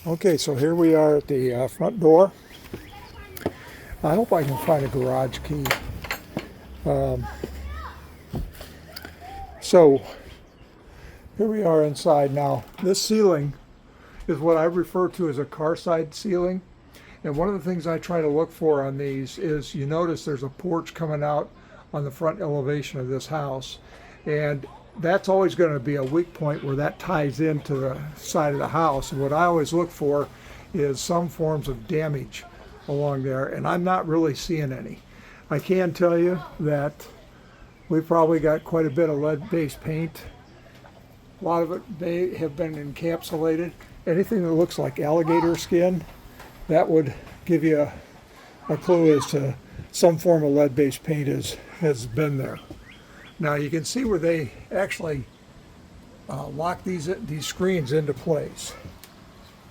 Okay, so here we are at the front door. I hope I can find a garage key. Um, so here we are inside now. This ceiling is what I refer to as a car side ceiling. And one of the things I try to look for on these is you notice there's a porch coming out on the front elevation of this house. And that's always going to be a weak point where that ties into the side of the house. And what I always look for is some forms of damage along there, and I'm not really seeing any. I can tell you that we probably got quite a bit of lead-based paint. A lot of it may have been encapsulated. Anything that looks like alligator skin, that would give you a clue as to some form of lead-based paint has been there. Now you can see where they actually lock these screens into place.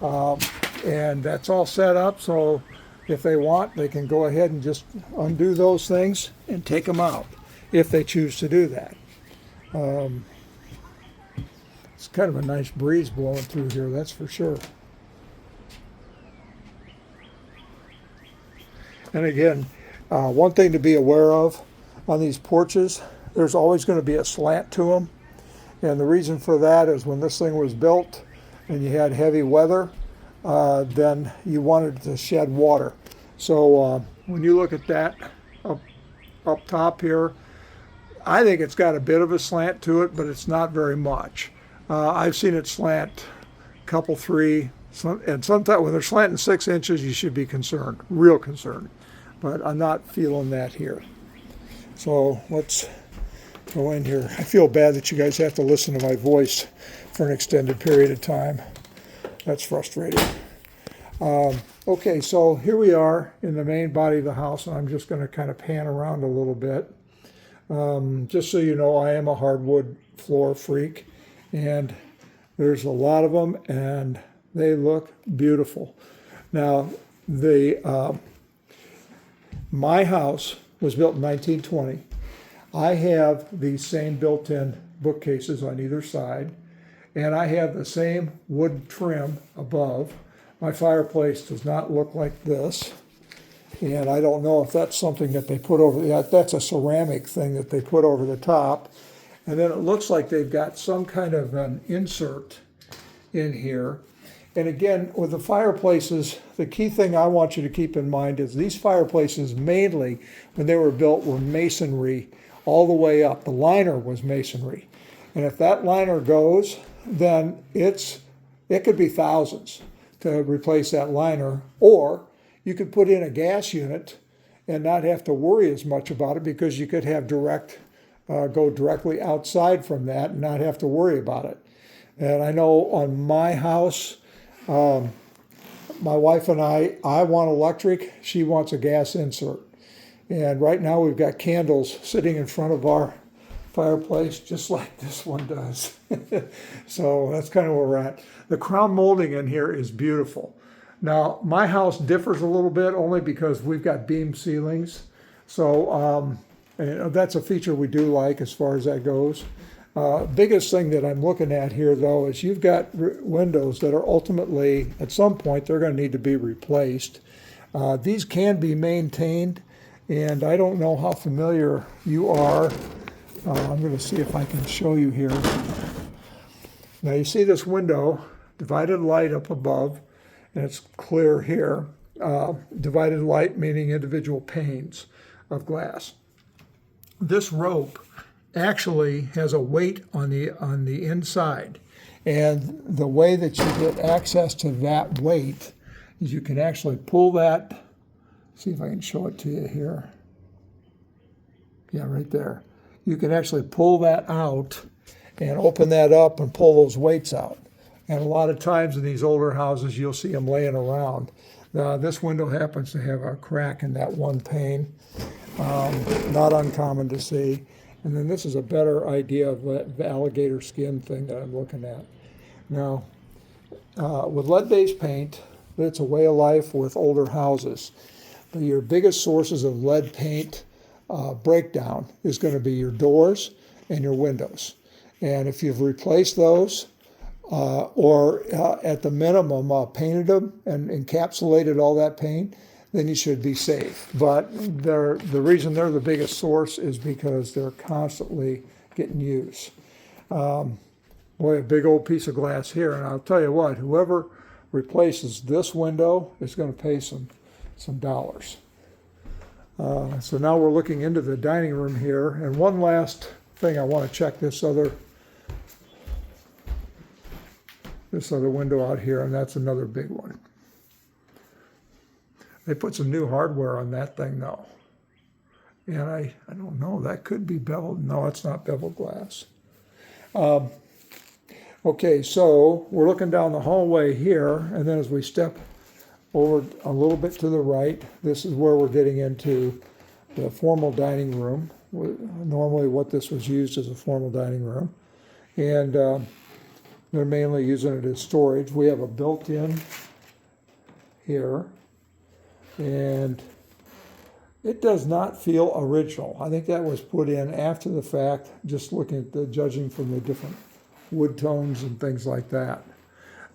And that's all set up, so if they want, they can go ahead and just undo those things and take them out if they choose to do that. It's kind of a nice breeze blowing through here, that's for sure. And again, one thing to be aware of on these porches, there's always going to be a slant to them. And the reason for that is when this thing was built and you had heavy weather, then you wanted to shed water. So when you look at that up top here, I think it's got a bit of a slant to it, but it's not very much. I've seen it slant a couple, three, and sometimes when they're slanting 6 inches, you should be concerned, real concerned. But I'm not feeling that here. So let's go in here. I feel bad that you guys have to listen to my voice for an extended period of time. That's frustrating. Okay, so here we are in the main body of the house, and I'm just going to kind of pan around a little bit. Just so you know, I am a hardwood floor freak, and there's a lot of them, and they look beautiful. Now, my house was built in 1920. I have these same built-in bookcases on either side, and I have the same wood trim above. My fireplace does not look like this, and I don't know if that's something that they put over, that's a ceramic thing that they put over the top. And then it looks like they've got some kind of an insert in here. And again, with the fireplaces, the key thing I want you to keep in mind is these fireplaces mainly, when they were built, were masonry all the way up. The liner was masonry. And if that liner goes, then it could be thousands to replace that liner. Or you could put in a gas unit and not have to worry as much about it because you could have go directly outside from that and not have to worry about it. And I know on my house, my wife and I want electric, she wants a gas insert. And right now we've got candles sitting in front of our fireplace just like this one does. So that's kind of where we're at. The crown molding in here is beautiful. Now my house differs a little bit only because we've got beam ceilings. So that's a feature we do like as far as that goes. Biggest thing that I'm looking at here, though, is you've got windows that are ultimately, at some point, they're going to need to be replaced. These can be maintained, and I don't know how familiar you are. I'm going to see if I can show you here. Now, you see this window, divided light up above, and it's clear here. Divided light meaning individual panes of glass. This rope actually has a weight on the inside, and the way that you get access to that weight is you can actually pull that. See if I can show it to you here. Yeah, right there. You can actually pull that out and open that up and pull those weights out. And a lot of times in these older houses, you'll see them laying around. Now, this window happens to have a crack in that one pane. Not uncommon to see. And then this is a better idea of the alligator skin thing that I'm looking at. Now, with lead-based paint, it's a way of life with older houses. But your biggest sources of lead paint breakdown is going to be your doors and your windows. And if you've replaced those, or at the minimum painted them and encapsulated all that paint, then you should be safe. But the reason they're the biggest source is because they're constantly getting used. Boy, a big old piece of glass here, and I'll tell you what, whoever replaces this window is going to pay some dollars. So now we're looking into the dining room here, and one last thing, I want to check this other window out here, and that's another big one. They put some new hardware on that thing though, and I don't know, that could be beveled. No, it's not beveled glass. Okay, so we're looking down the hallway here, and then as we step over a little bit to the right, this is where we're getting into the formal dining room. Normally what this was used as a formal dining room, and they're mainly using it as storage. We have a built-in here, and it does not feel original. I think that was put in after the fact, just looking at judging from the different wood tones and things like that.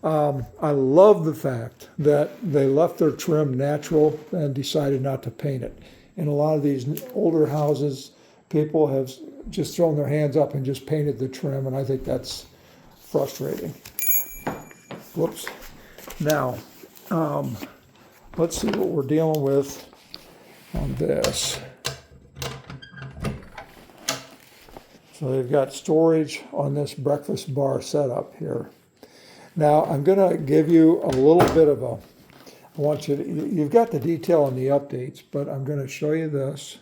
I love the fact that they left their trim natural and decided not to paint it. In a lot of these older houses, people have just thrown their hands up and just painted the trim, and I think that's frustrating. Whoops. Now, let's see what we're dealing with on this. So they've got storage on this breakfast bar setup here. Now I'm going to give you a little bit of I want you to, you've got the detail in the updates, but I'm going to show you this,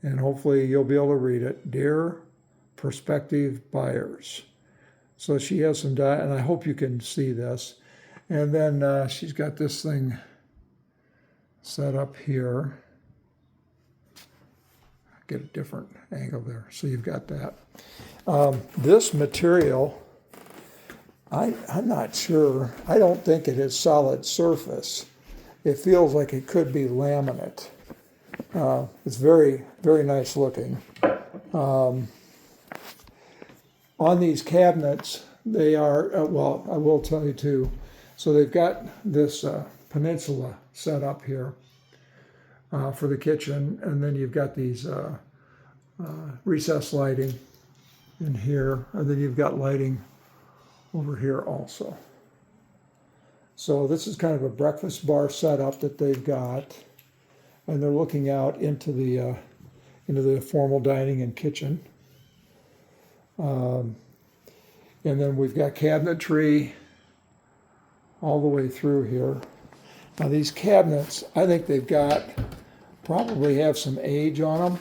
and hopefully you'll be able to read it. Dear prospective buyers. So she has some, and I hope you can see this. And then she's got this thing set up here. Get a different angle there. So you've got that. This material, I'm not sure. I don't think it is solid surface. It feels like it could be laminate. It's very, very nice looking. On these cabinets, they are, well, I will tell you too. So they've got this peninsula set up here for the kitchen, and then you've got these recessed lighting in here, and then you've got lighting over here also. So this is kind of a breakfast bar setup that they've got, and they're looking out into the formal dining and kitchen. And then we've got cabinetry all the way through here. Now these cabinets, I think they've got, probably have some age on them.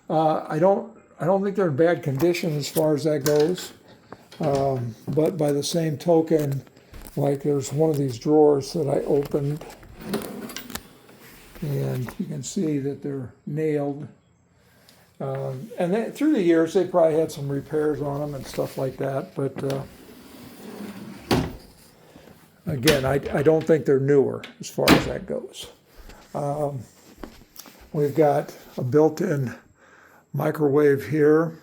I don't think they're in bad condition as far as that goes. But by the same token, like there's one of these drawers that I opened, and you can see that they're nailed. And then, through the years, they probably had some repairs on them and stuff like that. But again, I don't think they're newer as far as that goes. We've got a built-in microwave here,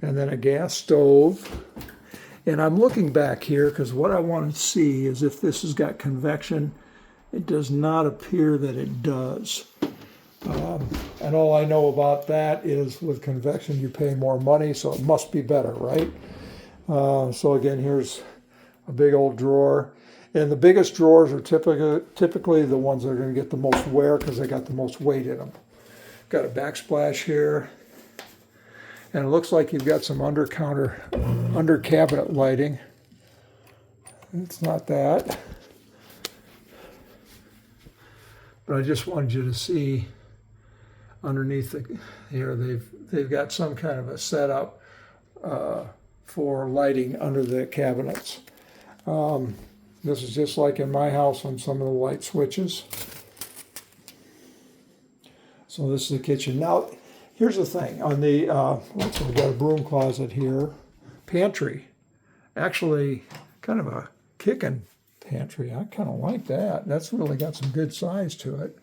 and then a gas stove. And I'm looking back here because what I want to see is if this has got convection. It does not appear that it does. And all I know about that is with convection you pay more money, so it must be better, right? So again, here's a big old drawer. And the biggest drawers are typically the ones that are going to get the most wear because they got the most weight in them. Got a backsplash here. And it looks like you've got some under cabinet lighting. It's not that. But I just wanted you to see underneath here, they've got some kind of a setup for lighting under the cabinets. This is just like in my house on some of the light switches. So this is the kitchen. Now, here's the thing. On the, we've got a broom closet here. Pantry. Actually, kind of a kicking pantry. I kind of like that. That's really got some good size to it.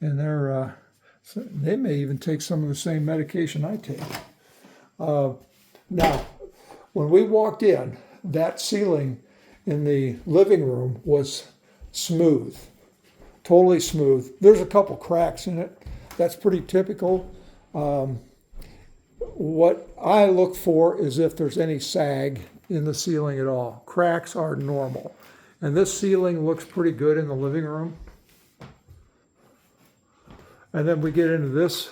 And they may even take some of the same medication I take. Now, when we walked in, that ceiling in the living room was smooth, totally smooth. There's a couple cracks in it. That's pretty typical. What I look for is if there's any sag in the ceiling at all. Cracks are normal. And this ceiling looks pretty good in the living room. And then we get into this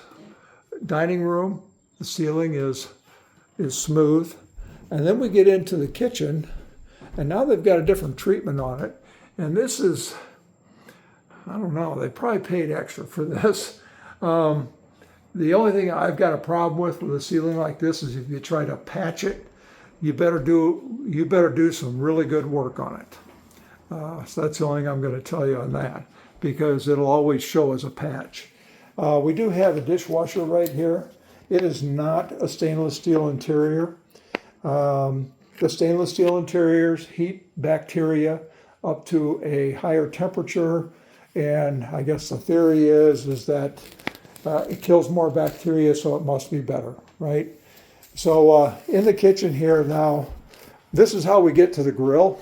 dining room. The ceiling is smooth. And then we get into the kitchen, and now they've got a different treatment on it. And this is, I don't know, they probably paid extra for this. The only thing I've got a problem with a ceiling like this is if you try to patch it, you better do some really good work on it. So that's the only thing I'm going to tell you on that, because it'll always show as a patch. We do have a dishwasher right here. It is not a stainless steel interior. The stainless steel interiors heat bacteria up to a higher temperature, and I guess the theory is that it kills more bacteria, so it must be better, right? So in the kitchen here now, this is how we get to the grill.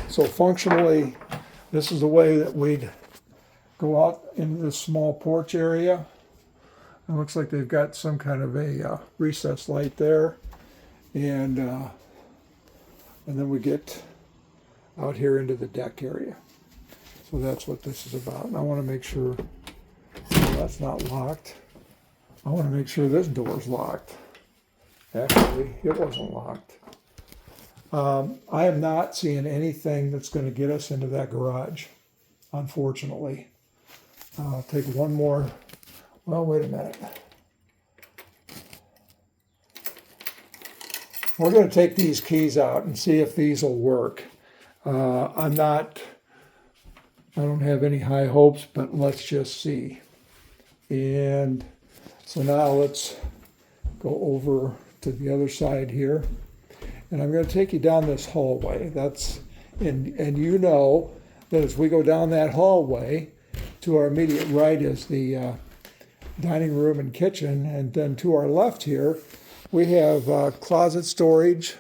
So functionally, this is the way that we'd go out into this small porch area. It looks like they've got some kind of a recessed light there. And then we get out here into the deck area. So that's what this is about. And I want to make sure that's not locked. I want to make sure this door is locked. Actually, it wasn't locked. I am not seeing anything that's going to get us into that garage, unfortunately. I'll take one more. Well, wait a minute. We're going to take these keys out and see if these will work. I don't have any high hopes, but let's just see. And so now let's go over to the other side here. And I'm going to take you down this hallway. And you know that as we go down that hallway, to our immediate right is the dining room and kitchen. And then to our left here, we have closet storage.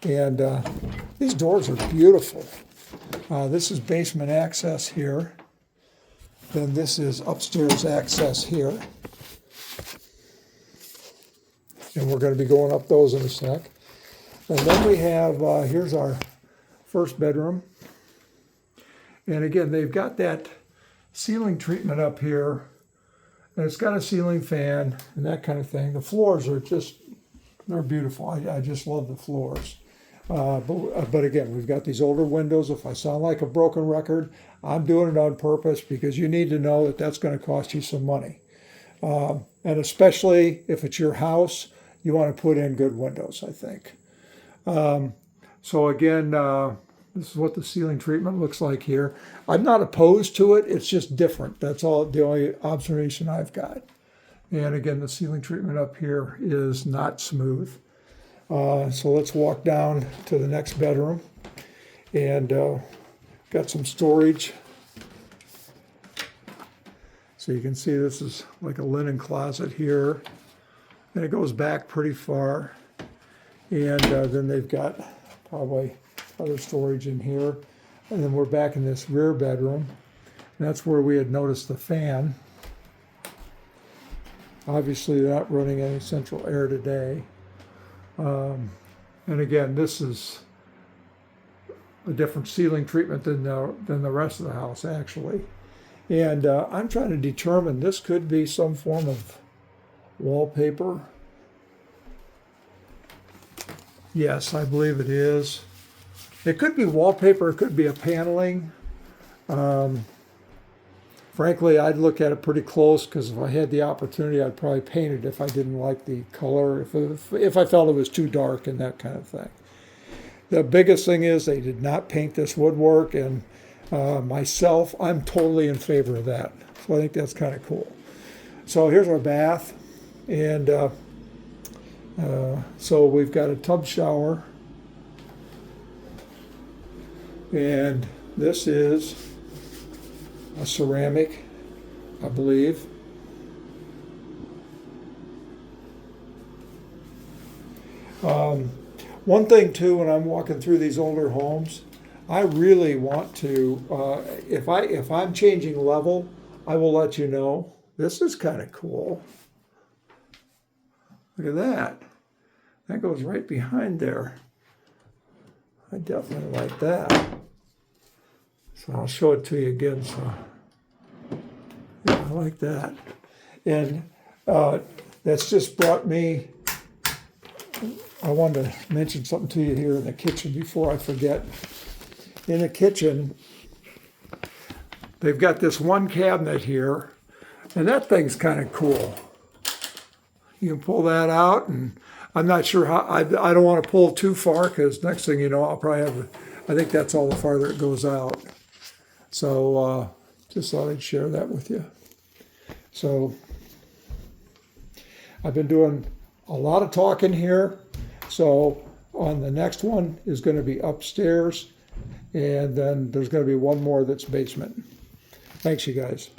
And these doors are beautiful. This is basement access here. Then this is upstairs access here. And we're going to be going up those in a sec. And then we have, here's our first bedroom. And again, they've got that ceiling treatment up here. And it's got a ceiling fan and that kind of thing. The floors are they're beautiful. I just love the floors. But again, we've got these older windows. If I sound like a broken record, I'm doing it on purpose because you need to know that that's going to cost you some money. And especially if it's your house, you want to put in good windows, I think. So again, this is what the ceiling treatment looks like here. I'm not opposed to it. It's just different. That's all the only observation I've got. And again, the ceiling treatment up here is not smooth. So let's walk down to the next bedroom, and got some storage. So you can see this is like a linen closet here, and it goes back pretty far. And then they've got probably other storage in here. And then we're back in this rear bedroom, and that's where we had noticed the fan. Obviously, they're not running any central air today. And again, this is a different ceiling treatment than the rest of the house, actually. And I'm trying to determine, this could be some form of wallpaper. Yes, I believe it is. It could be wallpaper, it could be a paneling. Frankly, I'd look at it pretty close, because if I had the opportunity, I'd probably paint it if I didn't like the color, if I felt it was too dark and that kind of thing. The biggest thing is they did not paint this woodwork, and myself, I'm totally in favor of that. So I think that's kind of cool. So here's our bath, and so we've got a tub shower, and this is a ceramic, I believe. One thing too, when I'm walking through these older homes, I really want to, if I'm changing level, I will let you know. This is kind of cool. Look at that. That goes right behind there. I definitely like that. So I'll show it to you again. So yeah, I like that. And that's just brought me, I wanted to mention something to you here in the kitchen before I forget. In the kitchen, they've got this one cabinet here, and that thing's kind of cool. You can pull that out, and I'm not sure how, I don't want to pull too far, because next thing you know, I'll probably have, I think that's all the farther it goes out. So just thought I'd share that with you. So I've been doing a lot of talking here. So on the next one is going to be upstairs, and then there's going to be one more that's basement. Thanks, you guys.